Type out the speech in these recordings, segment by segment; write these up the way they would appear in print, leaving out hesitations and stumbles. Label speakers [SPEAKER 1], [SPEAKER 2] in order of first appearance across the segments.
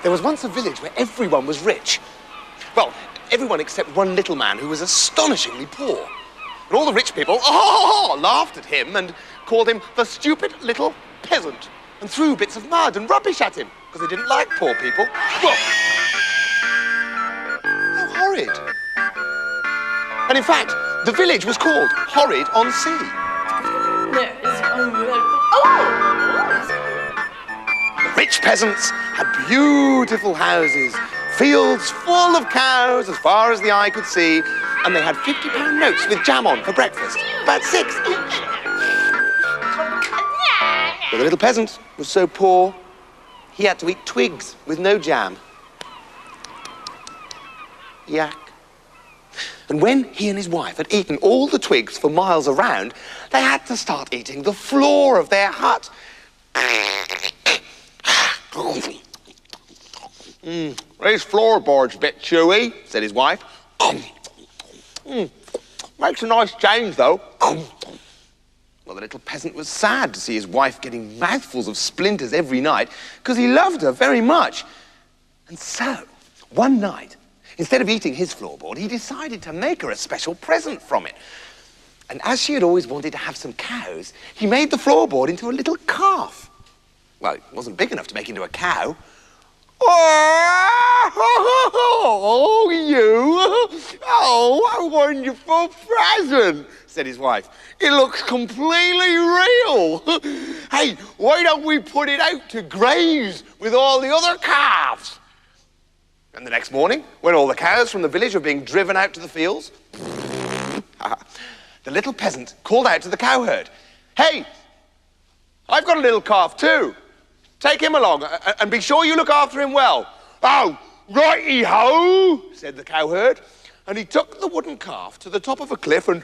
[SPEAKER 1] There was once a village where everyone was rich. Well, everyone except one little man who was astonishingly poor. And all the rich people laughed at him and called him the stupid little peasant and threw bits of mud and rubbish at him because they didn't like poor people. Well, how horrid. And in fact, the village was called Horrid on Sea. The rich peasants had beautiful houses, fields full of cows as far as the eye could see, and they had £50 notes with jam on for breakfast, about 6 each. But the little peasant was so poor, he had to eat twigs with no jam. Yak. And when he and his wife had eaten all the twigs for miles around, they had to start eating the floor of their hut. These floorboards a bit chewy, said his wife. Makes a nice change, though. Well, the little peasant was sad to see his wife getting mouthfuls of splinters every night because he loved her very much. And so, one night, instead of eating his floorboard, he decided to make her a special present from it. And as she had always wanted to have some cows, he made the floorboard into a little calf. Well, it wasn't big enough to make into a cow. Oh, you! Oh, what a wonderful present, said his wife. It looks completely real. Hey, why don't we put it out to graze with all the other calves? And the next morning, when all the cows from the village were being driven out to the fields, the little peasant called out to the cowherd, "Hey, I've got a little calf too. Take him along and be sure you look after him well." "Oh, righty-ho," said the cowherd. And he took the wooden calf to the top of a cliff and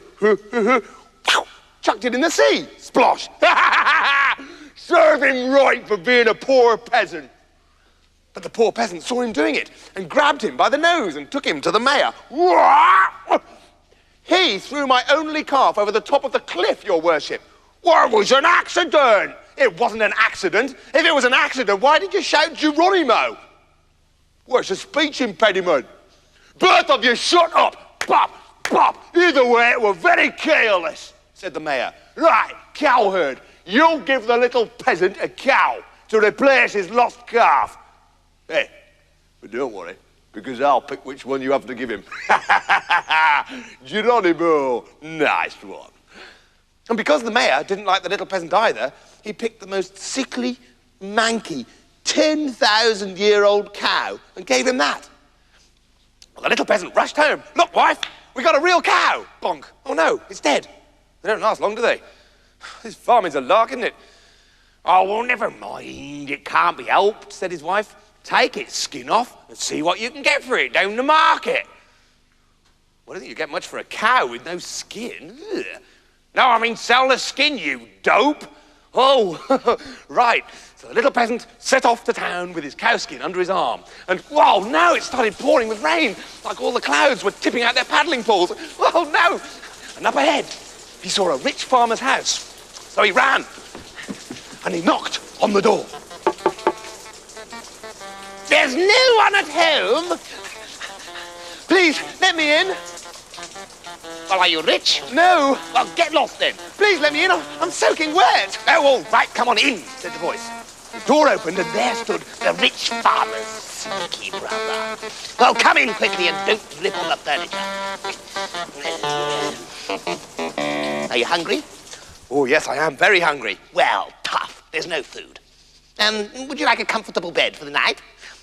[SPEAKER 1] chucked it in the sea. Splosh. Serve him right for being a poor peasant. But the poor peasant saw him doing it and grabbed him by the nose and took him to the mayor. "He threw my only calf over the top of the cliff, your worship." "Well, it was an accident." "It wasn't an accident. If it was an accident, why did you shout Geronimo?" "Well, it's a speech impediment." "Both of you shut up. Pop, pop. Either way, it was very careless," said the mayor. "Right, cowherd, you'll give the little peasant a cow to replace his lost calf. Hey, but don't worry, because I'll pick which one you have to give him." Geronimo, nice one. And because the mayor didn't like the little peasant either, he picked the most sickly, manky, 10,000-year-old cow and gave him that. Well, the little peasant rushed home. "Look, wife, we got a real cow." Bonk. "Oh, no, it's dead." They don't last long, do they? This farming's a lark, isn't it? "Oh, well, never mind. It can't be helped," said his wife. "Take its skin off and see what you can get for it down the market." "Well, I don't think you get much for a cow with no skin." Ugh. "No, I mean sell the skin, you dope." "Oh, right." So the little peasant set off to town with his cowskin under his arm. And, whoa, no, it started pouring with rain, like all the clouds were tipping out their paddling pools. Whoa, no. And up ahead, he saw a rich farmer's house. So he ran, and he knocked on the door. "There's no one at home. Please, let me in." "Well, are you rich?" "No." "Well, get lost then." "Please let me in, I'm soaking wet." "Oh, all right, come on in," said the voice. The door opened and there stood the rich farmer's sneaky brother. "Well, come in quickly and don't rip on the furniture." "Are you hungry?" "Oh, yes, I am very hungry." "Well, tough. There's no food. Would you like a comfortable bed for the night?"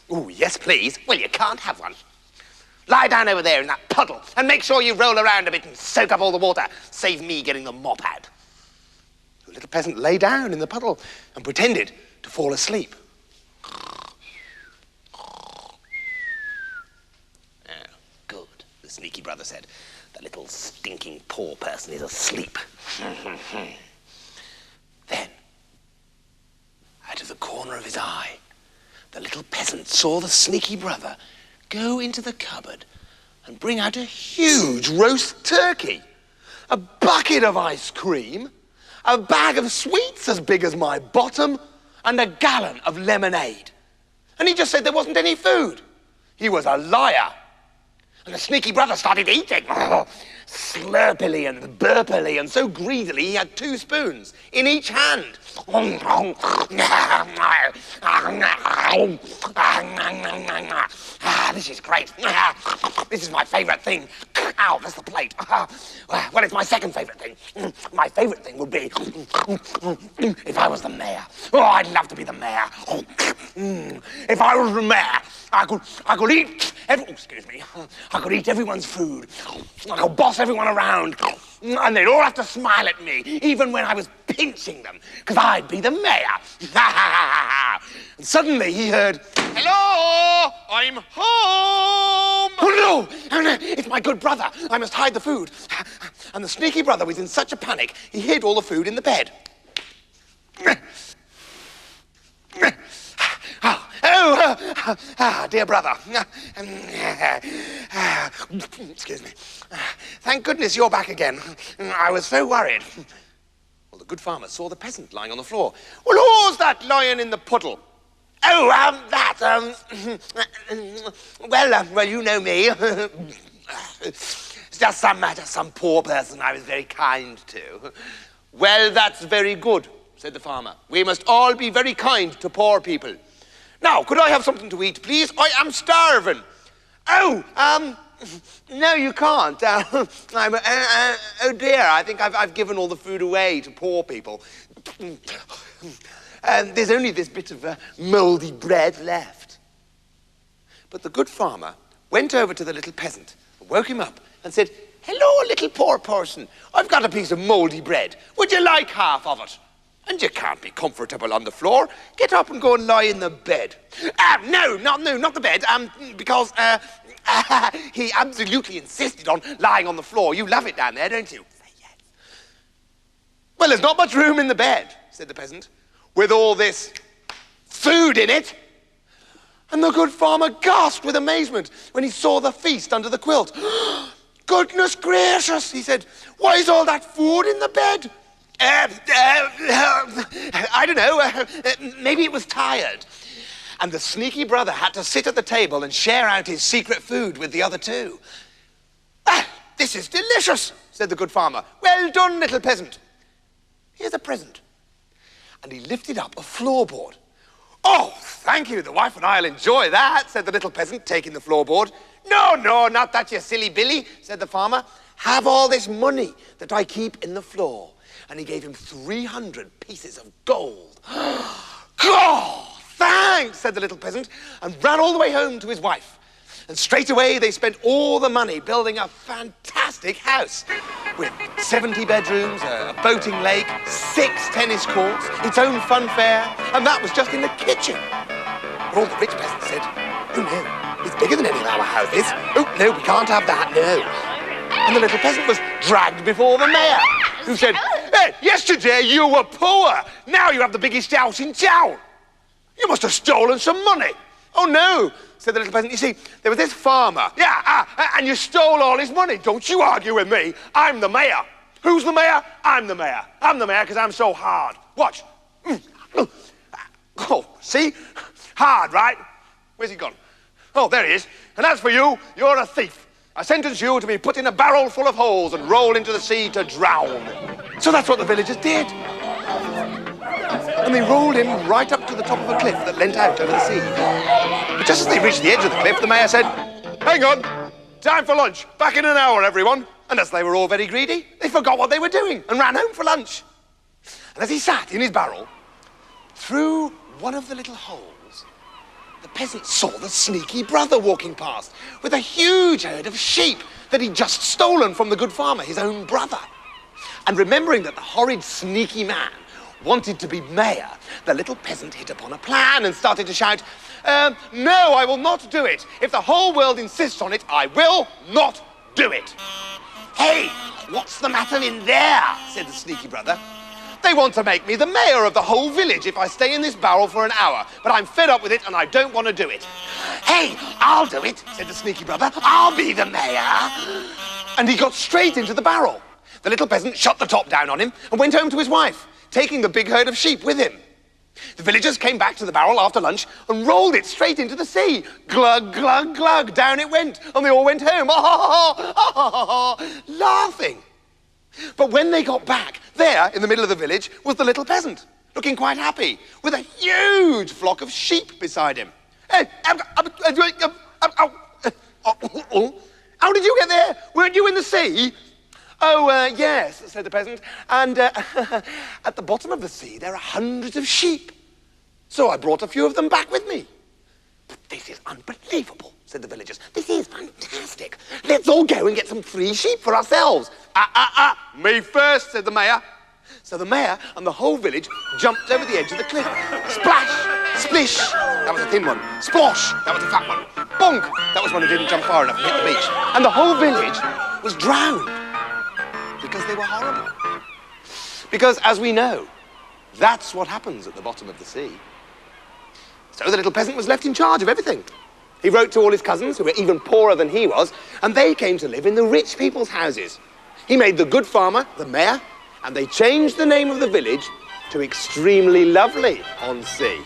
[SPEAKER 1] "Oh, yes, please." "Well, you can't have one. Lie down over there in that puddle and make sure you roll around a bit and soak up all the water. Save me getting the mop out." The little peasant lay down in the puddle and pretended to fall asleep. "Oh, good," the sneaky brother said. "The little stinking poor person is asleep." Then, out of the corner of his eye, the little peasant saw the sneaky brother go into the cupboard and bring out a huge roast turkey, a bucket of ice cream, a bag of sweets as big as my bottom, and a gallon of lemonade. And he just said there wasn't any food. He was a liar. And the sneaky brother started eating. Slurpily and burpily, and so greedily he had 2 spoons in each hand. This is great. This is my favourite thing. Ow, that's the plate. Well, it's my second favourite thing. My favourite thing would be if I was the mayor. Oh, I'd love to be the mayor. If I was the mayor, I could eat I could eat everyone's food. I could boss everyone around. And they'd all have to smile at me, even when I was pinching them, because I'd be the mayor. And suddenly he heard, "Hello, I'm home." Oh no, it's my good brother. I must hide the food. And the sneaky brother was in such a panic, he hid all the food in the bed. Dear brother. Excuse me. Thank goodness you're back again. I was so worried. Well, the good farmer saw the peasant lying on the floor. "Well, who's that lying in the puddle?" Well, you know me. It's just some poor person I was very kind to. "Well, that's very good," said the farmer. "We must all be very kind to poor people. Now, could I have something to eat, please? I am starving." No, you can't. Oh dear, I think I've given all the food away to poor people. There's only this bit of mouldy bread left. But the good farmer went over to the little peasant, woke him up and said, "Hello, little poor person. I've got a piece of mouldy bread. Would you like half of it? And you can't be comfortable on the floor. Get up and go and lie in the bed." No, not the bed, because he absolutely insisted on lying on the floor. You love it down there, don't you? Say yes. "Well, there's not much room in the bed," said the peasant, "with all this food in it." And the good farmer gasped with amazement when he saw the feast under the quilt. "Goodness gracious," he said, "why is all that food in the bed?" I don't know, maybe it was tired. And the sneaky brother had to sit at the table and share out his secret food with the other 2. "This is delicious," said the good farmer. "Well done, little peasant. Here's a present." And he lifted up a floorboard. "Oh, thank you, the wife and I'll enjoy that," said the little peasant, taking the floorboard. No, not that, you silly Billy," said the farmer. "Have all this money that I keep in the floor." And he gave him 300 pieces of gold. "Oh, thanks," said the little peasant, and ran all the way home to his wife. And straight away they spent all the money building a fantastic house with 70 bedrooms, a boating lake, 6 tennis courts, its own fun fair, and that was just in the kitchen. But all the rich peasants said, "Oh no, it's bigger than any of our houses. Oh no, we can't have that, no." And the little peasant was dragged before the mayor, who said, "Hey, yesterday you were poor. Now you have the biggest house in town. You must have stolen some money." "Oh no," said the little peasant. "You see, there was this farmer. Yeah, and you stole all his money. Don't you argue with me. I'm the mayor." "Who's the mayor?" "I'm the mayor. I'm the mayor because I'm so hard. Watch." Oh, see? Hard, right? Where's he gone? Oh, there he is. "And as for you, you're a thief. I sentence you to be put in a barrel full of holes and rolled into the sea to drown." So that's what the villagers did. And they rolled him right up to the top of a cliff that leant out over the sea. But just as they reached the edge of the cliff, the mayor said, "Hang on, time for lunch. Back in an hour, everyone." And as they were all very greedy, they forgot what they were doing and ran home for lunch. And as he sat in his barrel, through one of the little holes, the peasant saw the sneaky brother walking past with a huge herd of sheep that he'd just stolen from the good farmer, his own brother. And remembering that the horrid sneaky man wanted to be mayor, the little peasant hit upon a plan and started to shout, "No, I will not do it. If the whole world insists on it, I will not do it." "Hey, what's the matter in there?" said the sneaky brother. "They want to make me the mayor of the whole village if I stay in this barrel for an hour, but I'm fed up with it and I don't want to do it." "Hey, I'll do it," said the sneaky brother. "I'll be the mayor." And he got straight into the barrel. The little peasant shut the top down on him and went home to his wife, taking the big herd of sheep with him. The villagers came back to the barrel after lunch and rolled it straight into the sea. Glug, glug, glug, down it went, and they all went home, laughing. But when they got back, there, in the middle of the village, was the little peasant, looking quite happy, with a huge flock of sheep beside him. How did you get there? Weren't you in the sea? Oh, yes, said the peasant, and at the bottom of the sea there are hundreds of sheep. So I brought a few of them back with me. But this is unbelievable, said the villagers. This is fantastic. Let's all go and get some free sheep for ourselves. Me first, said the mayor. So the mayor and the whole village jumped over the edge of the cliff. Splash, splish, that was a thin one. Splosh, that was a fat one. Bonk, that was one who didn't jump far enough and hit the beach. And the whole village was drowned. Because they were horrible. Because, as we know, that's what happens at the bottom of the sea. So the little peasant was left in charge of everything. He wrote to all his cousins, who were even poorer than he was, and they came to live in the rich people's houses. He made the good farmer the mayor, and they changed the name of the village to Extremely Lovely on Sea.